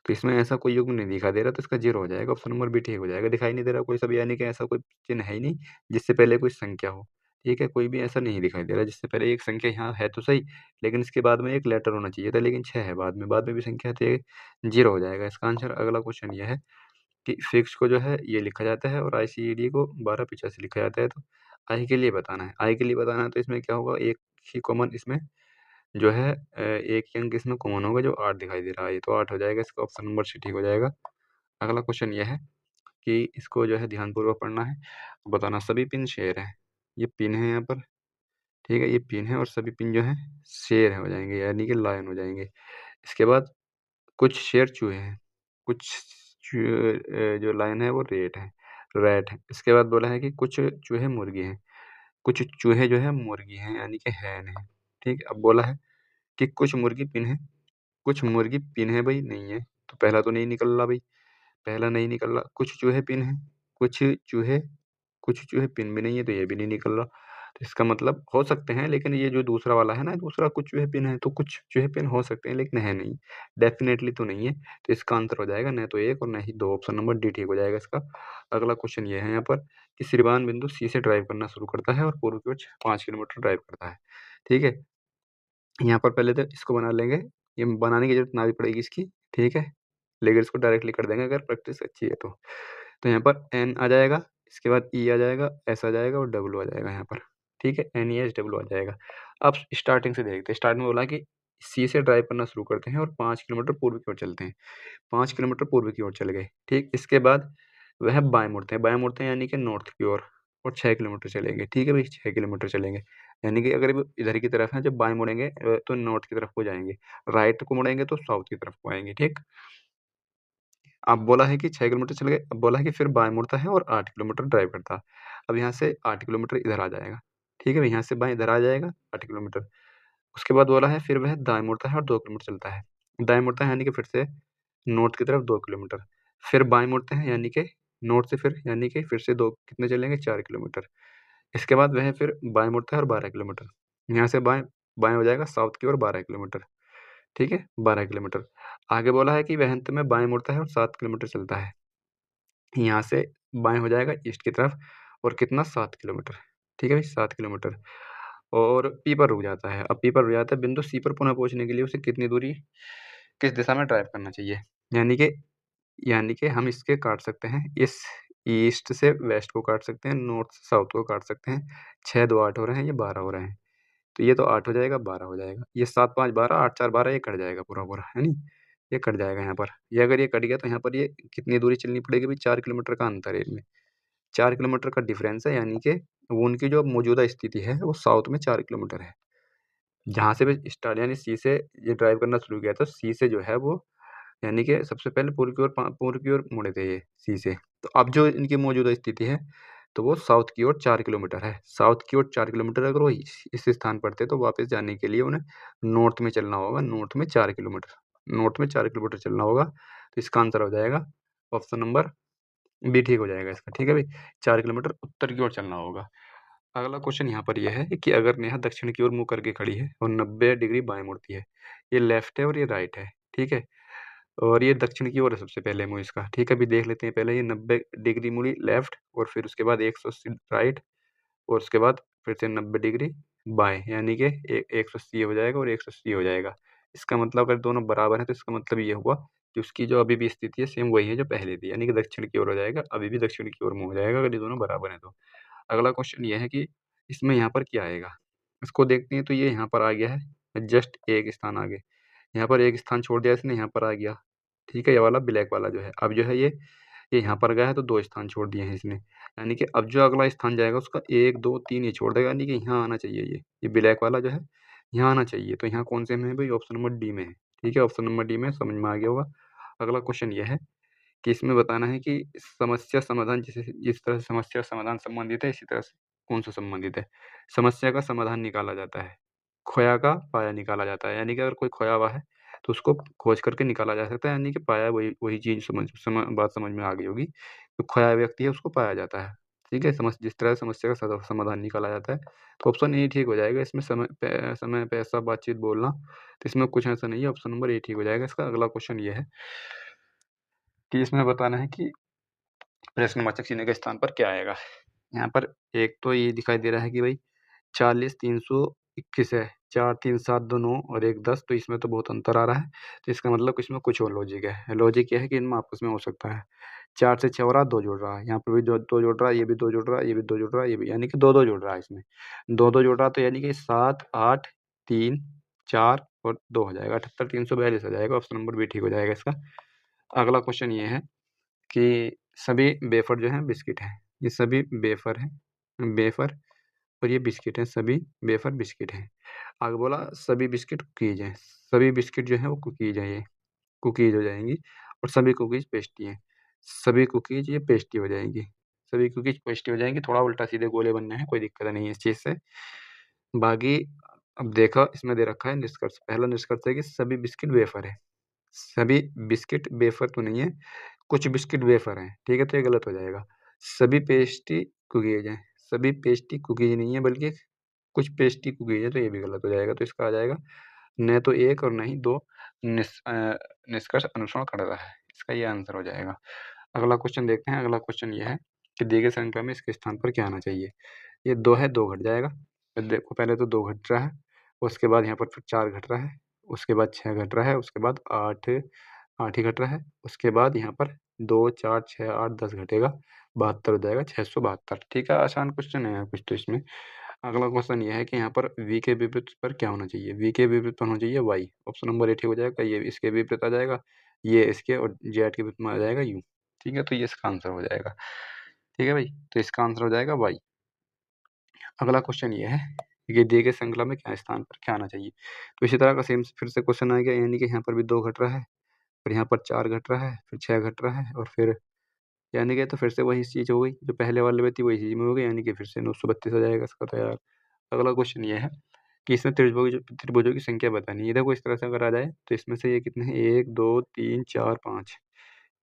तो इसमें ऐसा कोई युग्म नहीं दिखाई दे रहा, तो इसका 0 हो जाएगा, ऑप्शन नंबर बी ठीक हो जाएगा। दिखाई नहीं दे रहा कोई सा भी, यानी कि ऐसा कोई चिन्ह है ही नहीं, जिससे पहले कोई संख्या हो। ठीक है? कोई भी ऐसा नहीं दिखाई दे रहा, जिससे पहले एक संख्या यहाँ है तो सही, लेकिन इसके बाद में एक लेटर होना चाहिए था, लेकिन 6 है बाद में भी संख्या है, तो ये 0 हो जाएगा इसका आंसर। अगला क्वेश्चन ये है कि फिक्स को जो है ये लिखा जाता है और आईसीईडी को 1285 लिखा जाता है, तो आई के लिए बताना है। आई के लिए बताना है तो इसमें क्या होगा, एक ही कॉमन इसमें जो है एक ही अंक इसमें कॉमन होगा जो 8 दिखाई दे रहा है, ये तो 8 हो जाएगा, इसका ऑप्शन नंबर सी ठीक हो जाएगा। अगला क्वेश्चन ये है कि इसको जो है ध्यानपूर्वक पढ़ना है, बताना सभी पिन शेयर हैं। ये पिन है यहाँ पर, ठीक है? ये पिन है और सभी पिन जो हैं शेयर हो जाएँगे, यानी कि लायन हो जाएँगे। इसके बाद कुछ शेर चूहे हैं, कुछ जो लायन है वो रैट है। इसके बाद बोला है कि कुछ चूहे मुर्गी हैं, कुछ चूहे जो है मुर्गी हैं, यानी कि हैन है। ठीक है? अब बोला है कि कुछ मुर्गी पिन है, कुछ मुर्गी पिन है भई, नहीं है, तो पहला तो नहीं निकल रहा भई, पहला नहीं निकल रहा। कुछ चूहे पिन हैं, कुछ चूहे कुछ चूहे पिन भी नहीं है, तो ये भी नहीं निकल रहा। तो इसका मतलब हो सकते हैं, लेकिन ये जो दूसरा वाला है ना, दूसरा कुछ चूहे पिन है, तो कुछ चूहे पिन हो सकते हैं, लेकिन है नहीं। डेफ़िनेटली तो नहीं है, तो इसका आंसर हो जाएगा न तो 1 और न ही 2, ऑप्शन नंबर डी ठीक हो जाएगा इसका। अगला क्वेश्चन ये है यहाँ पर कि श्रीमान बिंदु सी से ड्राइव करना शुरू करता है और पूर्व की ओर 5 किलोमीटर ड्राइव करता है। ठीक है? यहाँ पर पहले तो इसको बना लेंगे, ये बनाने की ज़रूरत ना भी पड़ेगी इसकी, ठीक है? लेकिन इसको डायरेक्टली कर देंगे अगर प्रैक्टिस अच्छी है तो। तो यहाँ पर एन आ जाएगा, इसके बाद ई आ जाएगा, एस आ जाएगा और डब्ल्यू आ जाएगा यहाँ पर, ठीक है? एन-ई-एस-डब्ल्यू आ जाएगा। अब स्टार्टिंग से देखते हैं, स्टार्ट में बोला कि सी से ड्राइव करना शुरू करते हैं और 5 किलोमीटर पूर्व की ओर चलते हैं। 5 किलोमीटर पूर्व की ओर चल गए, ठीक? इसके बाद वह बाएँ मुड़ते हैं यानी कि नॉर्थ की ओर और 6 किलोमीटर चलेंगे, ठीक है भई? 6 किलोमीटर चलेंगे, यानी कि अगर वो इधर की तरफ हैं, जब बाएँ मुड़ेंगे तो नॉर्थ की तरफ को जाएँगे, राइट को मुड़ेंगे तो साउथ की तरफ को आएँगे, ठीक? अब बोला है कि 6 किलोमीटर चल गए, अब बोला है कि फिर बाएँ मुड़ता है और 8 किलोमीटर ड्राइव करता है। अब यहाँ से 8 किलोमीटर इधर आ जाएगा, ठीक है भई? यहाँ से बाएँ इधर आ जाएगा 8 किलोमीटर। उसके बाद बोला है फिर वह दाएँ मुड़ता है और 2 किलोमीटर चलता है। दाएँ मुड़ता है यानी कि फिर से नॉर्थ की तरफ 2 किलोमीटर, फिर बाएँ मुड़ते हैं यानी कि नॉर्थ से फिर से 2 कितने चलेंगे 4 किलोमीटर। इसके बाद वह फिर बाएँ मुड़ता है और 12 किलोमीटर। यहाँ से बाएँ बाएँ हो जाएगा साउथ की ओर 12 किलोमीटर, ठीक है? 12 किलोमीटर। आगे बोला है कि वह अंत में बाएँ मुड़ता है और 7 किलोमीटर चलता है। यहाँ से बाएँ हो जाएगा ईस्ट की तरफ और कितना 7 किलोमीटर, ठीक है भाई? 7 किलोमीटर और पी पर रुक जाता है। अब पी पर रुक जाता है, बिंदु सी पर पुनः पहुँचने के लिए उसे कितनी दूरी किस दिशा में ड्राइव करना चाहिए? यानी कि हम इसके काट सकते हैं, इस ईस्ट से वेस्ट को काट सकते हैं, नॉर्थ से साउथ को काट सकते हैं। 6 2 8 हो रहे हैं, ये 12 हो रहे हैं। तो ये तो 8 हो जाएगा, 12 हो जाएगा। ये 7 5 12 8 4 12 ये कट जाएगा पूरा-पूरा, है नी? ये कट जाएगा यहाँ पर। ये अगर ये कट गया तो यहाँ पर ये कितनी दूरी चलनी पड़ेगी भई 4 किलोमीटर का अंतर है इनमें। 4 किलोमीटर का डिफरेंस है, यानी कि वो उनकी जो मौजूदा स्थिति है वो साउथ में 4 किलोमीटर है। जहाँ से भी स्टार्ट यानी सी से ये ड्राइव करना शुरू किया था, सी से जो है वो यानी कि सबसे पहले पूर्व की ओर मुड़े थे ये सी से। तो अब जो इनकी मौजूदा स्थिति है, तो वो साउथ की ओर 4 किलोमीटर है। साउथ की ओर 4 किलोमीटर अगर वो इस स्थान पर थे, तो वापस जाने के लिए उन्हें नॉर्थ में चलना होगा, नॉर्थ में 4 किलोमीटर। नॉर्थ में 4 किलोमीटर चलना होगा, तो इसका आंसर हो जाएगा ऑप्शन नंबर बी ठीक हो जाएगा इसका, ठीक है भई? 4 किलोमीटर उत्तर की ओर चलना होगा। अगला क्वेश्चन यहाँ पर ये है कि अगर नेहा दक्षिण की ओर मुँह करके खड़ी है और 90 डिग्री बाएँ मुड़ती है, ये लेफ्ट है और ये राइट है। ठीक है? और ये दक्षिण की ओर है सबसे पहले मुँह इसका, ठीक है? अभी देख लेते हैं पहले ये 90 डिग्री मुड़ी लेफ्ट और फिर उसके बाद 180 राइट और उसके बाद फिर से 90 डिग्री बाएँ, यानी कि 180 हो जाएगा और 180 हो जाएगा। इसका मतलब अगर दोनों बराबर हैं तो इसका मतलब ये हुआ कि उसकी जो अभी भी स्थिति है सेम वही है जो पहले थी, यानी कि दक्षिण की ओर हो जाएगा, अभी भी दक्षिण की ओर मुँह हो जाएगा अगर ये दोनों बराबर हैं तो। अगला क्वेश्चन ये है कि इसमें यहाँ पर क्या आएगा? इसको देखते हैं तो ये यहाँ पर आ गया है, जस्ट एक स्थान आगे। यहाँ पर एक स्थान छोड़ दिया इसने, यहाँ पर आ गया, ठीक है? ये वाला ब्लैक वाला जो है। अब जो है ये यहाँ पर गया है तो 2 स्थान छोड़ दिए हैं इसने। यानी कि अब जो अगला स्थान जाएगा उसका 1, 2, 3 ये छोड़ देगा, यानी कि यहाँ आना चाहिए ये ब्लैक वाला जो है, यहाँ आना चाहिए। तो यहाँ कौन से में है भई? ऑप्शन नंबर डी में है, ठीक है? ऑप्शन नंबर डी में समझ में आ गया होगा। अगला क्वेश्चन ये है कि इसमें बताना है कि समस्या समाधान जिस तरह से समस्या समाधान संबंधित है, इसी तरह से कौन-सा संबंधित है? समस्या का समाधान निकाला जाता है, खोया का पाया निकाला जाता है। यानी कि अगर कोई खोया हुआ है, तो उसको खोज करके निकाला जा सकता है, यानी कि पाया वही वही चीज़ बात समझ में आ गई होगी। जो खोया व्यक्ति है उसको पाया जाता है, ठीक है? जिस तरह से समस्या का समाधान निकाला जाता है, तो ऑप्शन ए ठीक हो जाएगा। इसमें समय, पैसा, बातचीत, बोलना, तो इसमें कुछ ऐसा नहीं है, ऑप्शन नंबर ए ठीक हो जाएगा इसका। अगला क्वेश्चन ये है कि इसमें बताना है कि प्रश्नवाचक चिन्ह के स्थान पर क्या आएगा? यहाँ पर एक तो ये दिखाई दे रहा है कि भई 40 321 है, 4 3 7 2 9 और 1 10, तो इसमें तो बहुत अंतर आ रहा है। तो इसका मतलब इसमें कुछ और लॉजिक है। लॉजिक ये है कि इनमें आपस में हो सकता है। 4 से 6 हो रहा है, 2 जुड़ रहा है। यहाँ पर भी 2 जुड़ रहा है, ये भी 2 जुड़ रहा है, ये भी 2 जुड़ रहा है, ये भी, यानी कि 2-2 जुड़ रहा है इसमें। 2-2 जुड़ रहा है तो यानी कि 7 8 3 4 और 2 हो जाएगा। 78 342 हो जाएगा। ऑप्शन नंबर बी ठीक हो जाएगा इसका। अगला क्वेश्चन ये है कि सभी वेफ़र जो हैं बिस्किट हैं। ये सभी वेफ़र हैं, वेफ़र और ये बिस्किट हैं, सभी वेफ़र बिस्किट हैं। आगे बोला सभी बिस्किट कुकीज़ हैं। सभी बिस्किट जो हैं वो कुकीज़ हैं ये, कुकीज़ हो जाएँगी और सभी कुकीज़ पेस्ट्री हैं। सभी कुकीज़ ये पेस्ट्री हो जाएँगी। सभी कुकीज़ पेस्ट्री हो जाएँगी, थोड़ा उल्टा-सीधे गोले बनने हैं, कोई दिक्कत नहीं है इस चीज़ से। बाकी अब देखो इसमें दे रखा है निष्कर्ष। पहला निष्कर्ष है कि सभी बिस्किट वेफ़र हैं। सभी बिस्किट वेफ़र तो नहीं है, कुछ बिस्किट वेफ़र हैं, ठीक है? तो ये गलत हो जाएगा। सभी पेस्ट्री कुकीज़ हैं, सभी पेस्ट्री कुकीज़ नहीं है बल्कि कुछ पेस्ट्री कुकीज़ है, तो ये भी गलत हो जाएगा। तो इसका आ जाएगा न तो 1 और न ही 2 निष्कर्ष अनुसरण कर रहा है। इसका ये आंसर हो जाएगा। अगला क्वेश्चन देखते हैं। अगला क्वेश्चन ये है कि दी गई श्रृंखला में इसके स्थान पर क्या आना चाहिए? ये 2 है, 2 घट जाएगा। देखो पहले तो 2 घट रहा है, उसके बाद यहाँ पर फिर 4 घट रहा है, उसके बाद 6 घट रहा है, उसके बाद 8 ही घट रहा है, उसके बाद यहाँ पर 2 4 6 8 10 घटेगा, 72 हो जाएगा, 672। ठीक है, आसान क्वेश्चन है कुछ तो इसमें। अगला क्वेश्चन ये है कि यहाँ पर v के विपरीत पर क्या होना चाहिए? v के विपरीत पर होना चाहिए y। ऑप्शन नंबर ए ठीक हो जाएगा, ये इसके विपरीत आ जाएगा, ये इसके और z के विपरीत में आ जाएगा u। ठीक है, तो ये इसका आंसर हो जाएगा। ठीक है भाई, तो इसका आंसर हो जाएगा y। अगला क्वेश्चन ये है कि दिए गए श्रृंखला में क्या स्थान पर क्या आना चाहिए? तो इसी तरह का सेम फिर से क्वेश्चन आ गया, यानी कि यहाँ पर भी 2 घट रहा है, फिर यहाँ पर 4 घट रहा है, फिर 6 घट रहा है और फिर यानी कि तो फिर से वही चीज़ हो गई, जो पहले वाले में थी वही चीज़ में हो गई, यानी कि फिर से 932 हो जाएगा इसका तो यार। अगला क्वेश्चन ये है कि इसमें त्रिभुजों की संख्या बतानी है। देखो इस तरह से अगर आ जाए तो इसमें से ये कितने हैं 1 2 3 4 5,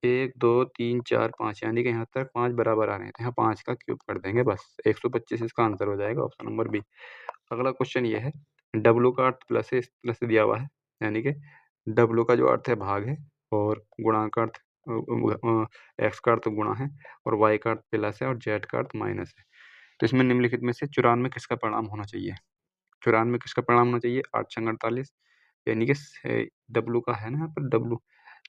1 2 3 4 5, यानी कि यहाँ तक 5 बराबर आ रहे हैं, तो यहाँ 5 का क्यूब कर देंगे बस, 125 इसका आंसर हो जाएगा, ऑप्शन नंबर बी। अगला क्वेश्चन ये है, डब्लू का अर्थ प्लस है, इस प्लस से दिया हुआ है, यानी कि डब्लू का जो अर्थ है भाग है और गुणा का अर्थ एक्स का अर्थ गुणा है और वाई का अर्थ प्लस है और जेड का अर्थ माइनस है। तो इसमें निम्नलिखित में से 94 किसका परिणाम होना चाहिए? 94 किसका परिणाम होना चाहिए? 8 छंग 48, यानी कि डब्लू का है ना यहाँ पर डब्लू,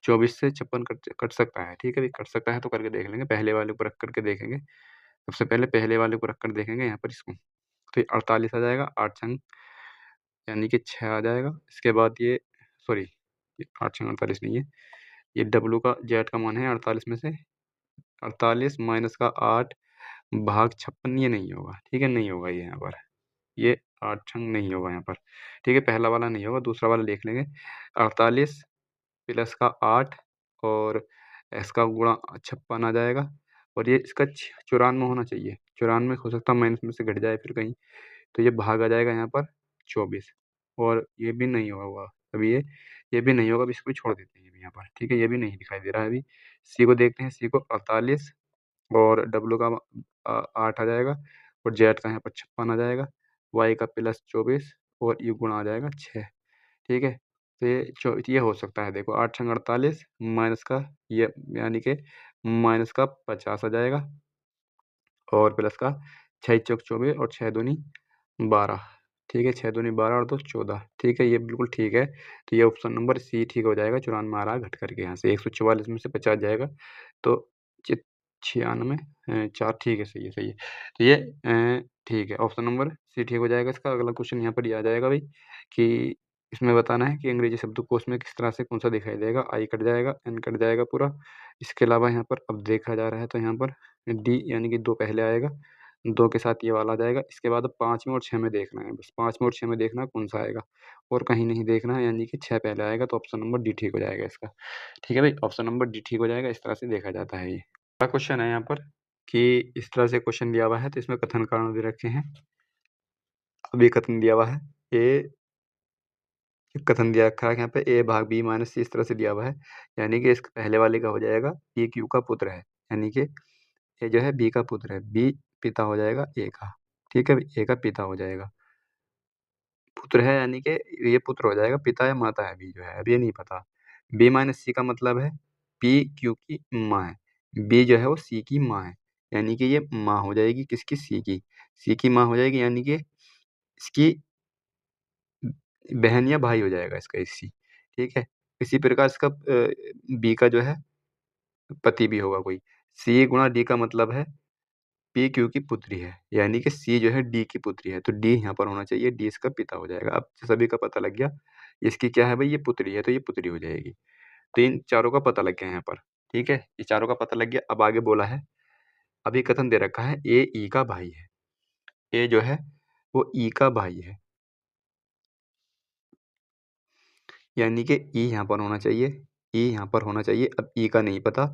24 से 56 कट कट सकता है, ठीक है? कट सकता है तो करके देख लेंगे, पहले वाले को रख करके देखेंगे। सबसे पहले पहले वाले को रख कर देखेंगे यहाँ पर इसको, तो ये 48 आ जाएगा, 8 छंग यानी कि 6 आ जाएगा। इसके बाद ये सॉरी, ये 8 छंग 48 नहीं है, ये डब्लू का जेड का मान है 48 में से 48 माइनस का 8 भाग 56, ये नहीं होगा, ठीक है? नहीं होगा ये यहाँ पर, ये 8 छंग नहीं होगा यहाँ पर, ठीक है? पहला वाला नहीं होगा, दूसरा वाला देख लेंगे। 48 प्लस का 8 और इसका गुणा 56 आ जाएगा और ये इसका 94 होना चाहिए। 94 हो सकता है माइनस में से घट जाए फिर कहीं, तो ये भाग आ जाएगा यहाँ पर 24 और ये भी नहीं होगा अभी ये भी नहीं होगा, अभी इसको भी छोड़ देते हैं ये भी यहाँ पर, ठीक है? ये भी नहीं दिखाई दे रहा है अभी। सी को देखते हैं, सी को 48 और डब्लू का 8 आ जाएगा और जेड का यहाँ पर 56 आ जाएगा, वाई का प्लस 24 और ये गुणा आ जाएगा 6, ठीक है? तो ये हो सकता है, देखो 8 छंग 48 माइनस का ये यानी कि माइनस का 50 आ जाएगा और प्लस का 6 चौक 24 और 6 दूनी 12। ठीक है, 6 दूनी 12 और 2 14। ठीक है, ये बिल्कुल ठीक है। तो ये ऑप्शन नंबर सी ठीक हो जाएगा। 94 आ रहा है घट करके यहाँ से 144 में से 50 जाएगा तो 96 4 ठीक है, सही है, सही है। तो ये ठीक है, ऑप्शन नंबर सी ठीक हो जाएगा इसका। अगला क्वेश्चन यहाँ पर ये आ जाएगा भाई कि इसमें बताना है कि अंग्रेजी शब्दकोश में किस तरह से कौन सा दिखाई देगा। आई कट जाएगा, एन कट जाएगा पूरा। इसके अलावा यहाँ पर अब देखा जा रहा है तो यहाँ पर डी यानी कि 2 पहले आएगा, 2 के साथ ये वाला आ जाएगा। इसके बाद 5 में और 6 में देखना है, बस 5 में और 6 में देखना है कौन-सा आएगा और कहीं नहीं देखना है, यानी कि 6 पहले आएगा तो ऑप्शन नंबर डी ठीक हो जाएगा इसका। ठीक है भाई, ऑप्शन नंबर डी ठीक हो जाएगा। इस तरह से देखा जाता है ये। अगला क्वेश्चन है यहाँ पर कि इस तरह से क्वेश्चन दिया हुआ है तो इसमें कथन कारण दे रखे हैं। अब ये कथन दिया हुआ है, ए कथन दिया रखा है यहाँ पे a भाग b माइनस c इस तरह से दिया हुआ है, यानी कि इसके पहले वाले का हो जाएगा ये q का पुत्र है, यानी कि ये जो है b का पुत्र है, b पिता हो जाएगा a का। ठीक है, a का पिता हो जाएगा, पुत्र है यानी कि ये पुत्र हो जाएगा, पिता या माता है b जो है, अब ये नहीं पता। b माइनस c का मतलब है p q की माँ है, b जो है वो c की माँ है, यानी कि ये माँ हो जाएगी किसकी, c की माँ हो जाएगी, यानी कि इसकी बहन या भाई हो जाएगा इसका सी। ठीक है, इसी प्रकार इसका बी का जो है पति भी होगा कोई। सी गुणा डी का मतलब है पी क्यू की पुत्री है, यानी कि सी जो है डी की पुत्री है, तो डी यहाँ पर होना चाहिए, डी इसका पिता हो जाएगा। अब सभी का पता लग गया, इसकी क्या है भाई, ये पुत्री है तो ये पुत्री हो जाएगी। तो इन चारों का पता लग गया यहाँ पर। ठीक है, ये चारों का पता लग गया। अब आगे बोला है, अभी कथन दे रखा है ए ई का भाई है, ए जो है वो ई का भाई है, यानी कि ई यहाँ पर होना चाहिए, ई यहाँ पर होना चाहिए। अब ई का नहीं पता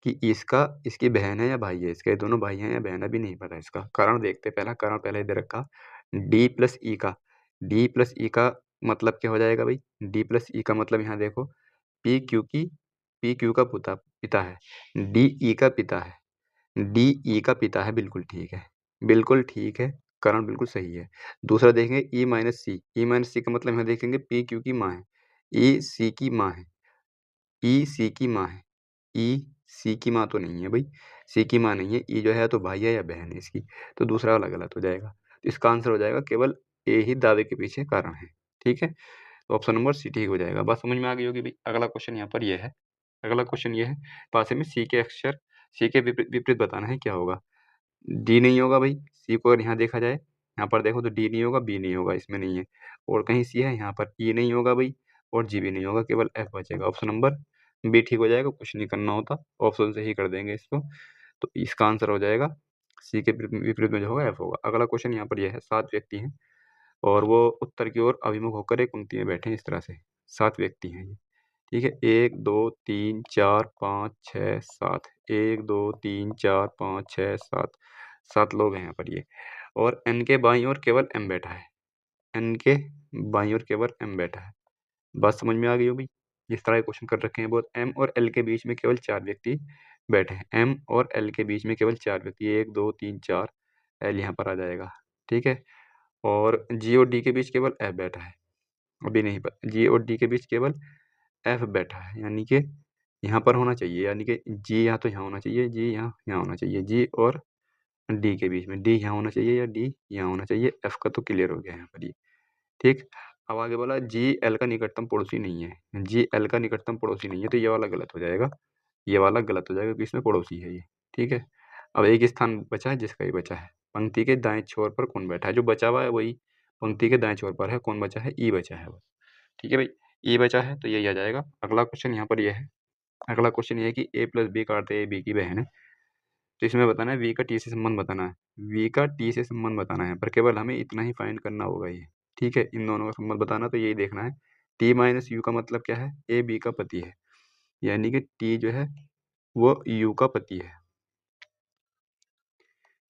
कि इसका इसकी बहन है या भाई है, इसके दोनों भाई हैं या बहन है, भी नहीं पता इसका। कारण देखते पहला, कारण पहले दे रखा डी प्लस ई का, डी प्लस ई का मतलब क्या हो जाएगा भाई, डी प्लस ई का मतलब यहाँ देखो पी क्यू की, पी क्यू का पिता है, डी ई का पिता है, डी ई का पिता है, बिल्कुल ठीक है, बिल्कुल ठीक है, कारण बिल्कुल सही है। दूसरा देखेंगे ई माइनस सी, ई माइनस सी का मतलब यहाँ देखेंगे पी क्यू की माँ है, ई सी की माँ है, ई सी की माँ है, ई सी की माँ तो नहीं है भाई, सी की माँ नहीं है, ई जो है तो भाई है या बहन है इसकी, तो दूसरा वाला गलत हो जाएगा। तो इसका आंसर हो जाएगा केवल ए ही दावे के पीछे कारण है। ठीक है, तो ऑप्शन नंबर सी ठीक हो जाएगा। बात समझ में आ गई होगी भाई। अगला क्वेश्चन यहाँ पर ये है, अगला क्वेश्चन ये है, पास में सी के अक्षर, सी के विपरीत विपरीत बताना है क्या होगा। डी नहीं होगा भाई, सी को अगर यहाँ देखा जाए, यहाँ पर देखो तो डी नहीं होगा, बी नहीं होगा, इसमें नहीं है, और कहीं सी है, यहाँ पर ई नहीं होगा भाई, और जी भी नहीं होगा, केवल एफ बचेगा। ऑप्शन नंबर बी ठीक हो जाएगा, कुछ नहीं करना होता, ऑप्शन से ही कर देंगे इसको। तो इसका आंसर हो जाएगा सी के विपरीत में जो होगा एफ होगा। अगला क्वेश्चन यहाँ पर यह है, 7 व्यक्ति हैं और वो उत्तर की ओर अभिमुख होकर एक पंक्ति में बैठे हैं इस तरह से, 7 व्यक्ति हैं ये। ठीक है, 1 2 3 4 5 6 7, 1 2 3 4 5 6 7, 7 लोग हैं यहाँ पर ये, और एन के बाईं ओर केवल एम बैठा है, एन के बाईं ओर केवल एम बैठा है। बात समझ में आ गई होगी। इस तरह के क्वेश्चन कर रखे हैं बहुत। एम और एल के बीच में केवल 4 व्यक्ति बैठे हैं, एम और एल के बीच में केवल 4 व्यक्ति, 1 2 3 4, एल यहाँ पर आ जाएगा। ठीक है, और जी और डी के बीच केवल एफ बैठा है, अभी नहीं पता, जी और डी के बीच केवल एफ बैठा है, यानी कि यहाँ पर होना चाहिए, यानी कि जी या तो यहाँ होना चाहिए, जी यहाँ होना चाहिए, जी और डी के बीच में, डी यहाँ होना चाहिए या डी यहाँ होना चाहिए। एफ का तो क्लियर हो गया यहाँ पर ये। ठीक, अब आगे बोला जी एल का निकटतम पड़ोसी नहीं है, जी एल का निकटतम पड़ोसी नहीं है, तो ये वाला गलत हो जाएगा, ये वाला गलत हो जाएगा क्योंकि इसमें पड़ोसी है ये। ठीक है, अब एक स्थान बचा है जिसका ही बचा है, पंक्ति के दाएं छोर पर कौन बैठा है, जो बचा हुआ है वही पंक्ति के दाएं छोर पर है, कौन बचा है, ई बचा है बस। ठीक है भाई, ई बचा है तो यही आ जाएगा। अगला क्वेश्चन यहाँ पर ये है, अगला क्वेश्चन ये है कि a प्लस बी का अर्थ है ए बी की बहन है, तो इसमें बताना है वी का टी से संबंध बताना है, वी का टी से संबंध बताना है, पर केवल हमें इतना ही फाइंड करना होगा ये। ठीक है, इन दोनों का संबंध बताना, तो यही देखना है टी माइनस यू का मतलब क्या है, ए बी का पति है, यानी कि टी जो है वो यू का पति है।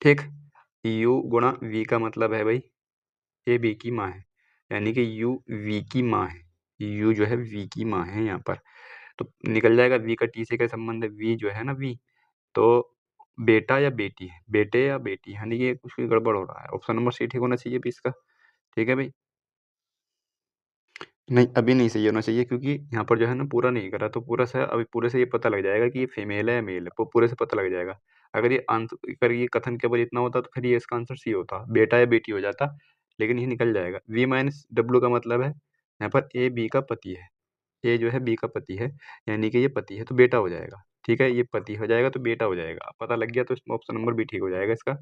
ठीक, यू गुणा वी का मतलब है भाई ए बी की माँ है, यानी कि यू वी की माँ है, यू जो है वी की माँ है यहाँ पर, तो निकल जाएगा वी का टी से क्या संबंध है, वी जो है ना वी, तो बेटा या बेटी है, बेटे या बेटी, यानी कि कुछ भी गड़बड़ हो रहा है। ऑप्शन नंबर सी ठीक होना चाहिए 20 का। ठीक है भाई, नहीं, अभी नहीं सही होना चाहिए क्योंकि यहाँ पर जो है ना पूरा नहीं करा, तो पूरा सा अभी पूरे से ये पता लग जाएगा कि ये फीमेल है या मेल है, पूरे से पता लग जाएगा। अगर ये कथन केवल इतना होता तो फिर ये इसका आंसर सी होता, बेटा या बेटी हो जाता, लेकिन ये निकल जाएगा। वी माइनस डब्ल्यू का मतलब है यहाँ पर ए बी का पति है, ए जो है बी का पति है, यानी कि ये पति है तो बेटा हो जाएगा। ठीक है, ये पति हो जाएगा तो बेटा हो जाएगा। अब पता लग गया तो इसमें ऑप्शन नंबर बी ठीक हो जाएगा इसका,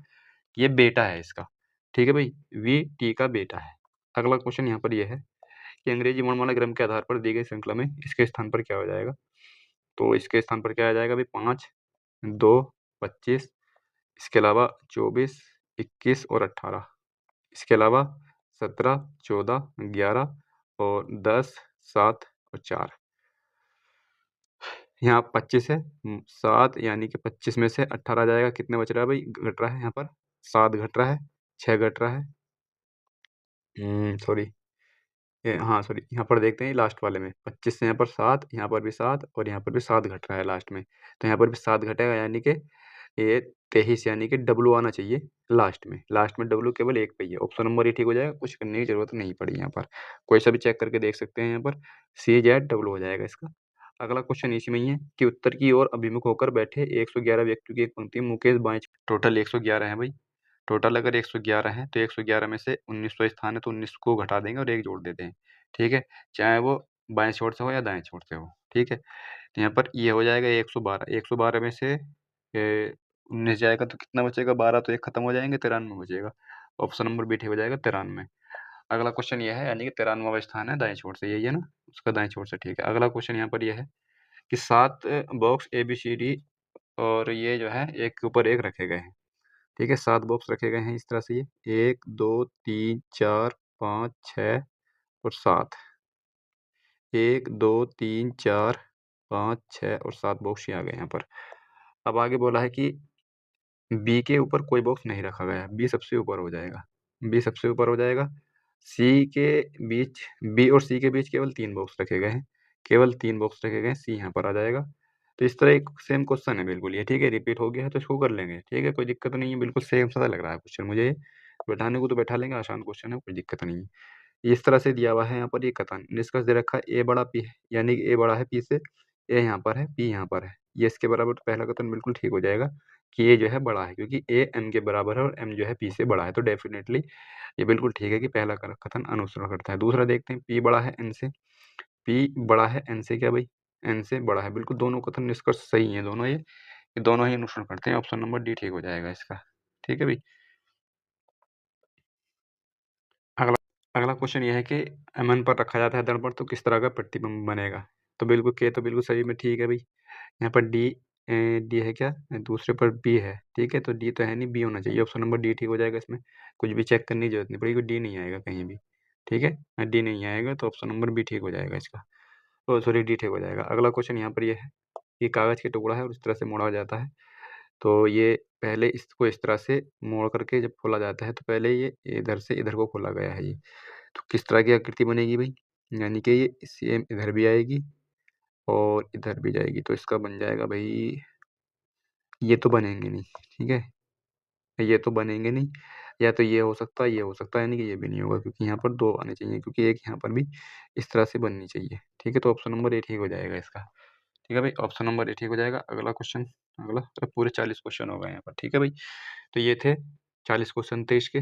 ये बेटा है इसका। ठीक है भाई, वी टी का बेटा है। अगला क्वेश्चन यहाँ पर ये है कि अंग्रेजी वर्णमाला क्रम के आधार पर दी गई श्रृंखला में इसके स्थान पर क्या हो जाएगा? तो इसके स्थान पर क्या आ जाएगा भाई? 5, 2, 25, इसके अलावा 24, 21 और 18, इसके अलावा 17, 14, 11 और 10, 7 और 4। यहाँ 25 है, 7 यानी कि 25 में से 18 जाएगा, कितने बच रहा है भाई? घट रहा है यहाँ पर 7 घट रहा है, 6 घट रहा है, सॉरी, हाँ सॉरी, यहाँ पर देखते हैं लास्ट वाले में 25 से यहाँ पर 7, यहाँ पर भी 7 और यहाँ पर भी 7 घट रहा है लास्ट में, तो यहाँ पर भी 7 घटेगा, यानी कि ये 23, यानी कि डब्लू आना चाहिए लास्ट में डब्लू केवल एक पे ही है। ऑप्शन नंबर ये ठीक हो जाएगा, कुछ करने की जरूरत नहीं पड़ी यहाँ पर, कोई सा भी चेक करके देख सकते हैं। यहाँ पर सी जेड डब्लू हो जाएगा इसका। अगला क्वेश्चन इसी में ही है कि उत्तर की ओर अभिमुख होकर बैठे 111 व्यक्तियों की एक पंक्ति में मुकेश बाएं, टोटल 111 है भाई। टोटल अगर 111 है तो 111 में से 1900 स्थान है तो 19 को घटा देंगे और एक जोड़ देते हैं। ठीक है, चाहे वो बाएं छोर से हो या दाएं छोर से हो। ठीक है, तो यहाँ पर ये हो जाएगा 112, 112 में से 19 जाएगा तो कितना बचेगा? 12, तो एक खत्म हो जाएंगे, 93 बचेगा। ऑप्शन नंबर बी ठीक हो जाएगा, 93। अगला क्वेश्चन ये है, यानी कि 93वां स्थान है दाएं छोर से, यही है ना, उसका दाएं छोर से। ठीक है, अगला क्वेश्चन यहाँ पर यह है कि 7 box A B C D और ये जो है एक के ऊपर एक रखे गए हैं। ठीक है, 7 बॉक्स रखे गए हैं इस तरह से, ये 1, 2, 3, 4, 5, 6 और 7। 1, 2, 3, 4, 5, 6 और 7 बॉक्स ही आ गए यहाँ पर। अब आगे बोला है कि बी के ऊपर कोई बॉक्स नहीं रखा गया, बी सबसे ऊपर हो जाएगा, बी सबसे ऊपर हो जाएगा। सी के बीच, बी और सी के बीच केवल 3 बॉक्स रखे गए हैं, केवल 3 बॉक्स रखे गए हैं, सी यहाँ पर आ जाएगा। तो इस तरह एक सेम क्वेश्चन है बिल्कुल ये। ठीक है, रिपीट हो गया है तो इसको कर लेंगे। ठीक है, कोई दिक्कत नहीं है, बिल्कुल सेम सा लग रहा है क्वेश्चन मुझे ये। बैठाने को तो बैठा लेंगे, आसान क्वेश्चन है, कोई दिक्कत नहीं है। इस तरह से दिया हुआ है यहाँ पर ये कथन, निष्कर्ष दे रखा है ए बड़ा पी है, यानी कि ए बड़ा है पी से, ए यहाँ पर है, पी यहाँ पर है, ये इसके बराबर, तो पहला कथन बिल्कुल ठीक हो जाएगा कि ए जो है बड़ा है, क्योंकि ए एम के बराबर है और एम जो है पी से बड़ा है, तो डेफिनेटली ये बिल्कुल ठीक है कि पहला कथन अनुसरण करता है। दूसरा देखते हैं, पी बड़ा है एन से, पी बड़ा है एन से, क्या भाई? एन से बड़ा है, बिल्कुल दोनों कथन निष्कर्ष सही है दोनों, ये दोनों ही अनुसरण करते हैं। ऑप्शन नंबर डी ठीक हो जाएगा इसका। ठीक है भाई। अगला अगला क्वेश्चन ये है कि एमएन पर रखा जाता है दर्पण तो किस तरह का प्रतिबिंब बनेगा? तो बिल्कुल के तो बिल्कुल सही में ठीक है भाई। यहाँ पर डी है क्या? दूसरे पर बी है। ठीक है, तो डी तो है नहीं, बी होना चाहिए। ऑप्शन नंबर डी ठीक हो जाएगा इसमें, कुछ भी चेक करने की जरूरत नहीं पड़ेगी, डी नहीं आएगा कहीं भी। ठीक है, डी नहीं आएगा तो ऑप्शन नंबर बी ठीक हो जाएगा इसका। ओ सॉरी, डी ठीक हो जाएगा। अगला क्वेश्चन यहाँ पर ये है कि कागज के टुकड़ा है और इस तरह से मोड़ा जाता है, तो ये पहले इसको इस तरह से मोड़ करके जब खोला जाता है तो पहले ये इधर से इधर को खोला गया है ये, तो किस तरह की आकृति बनेगी भाई? यानी कि ये सेम इधर भी आएगी और इधर भी जाएगी, तो इसका बन जाएगा भाई, ये तो बनेंगे नहीं। ठीक है, ये तो बनेंगे नहीं, या तो ये हो सकता है, ये हो सकता है, यानी कि ये भी नहीं होगा, क्योंकि यहाँ पर 2 आने चाहिए, क्योंकि एक यहाँ पर भी इस तरह से बननी चाहिए। ठीक है, तो ऑप्शन नंबर ए ठीक हो जाएगा इसका। ठीक है भाई, ऑप्शन नंबर ए ठीक हो जाएगा। अगला क्वेश्चन, अगला पूरे 40 क्वेश्चन हो गए यहाँ पर। ठीक है भाई, तो ये थे 40 क्वेश्चन थे इसके।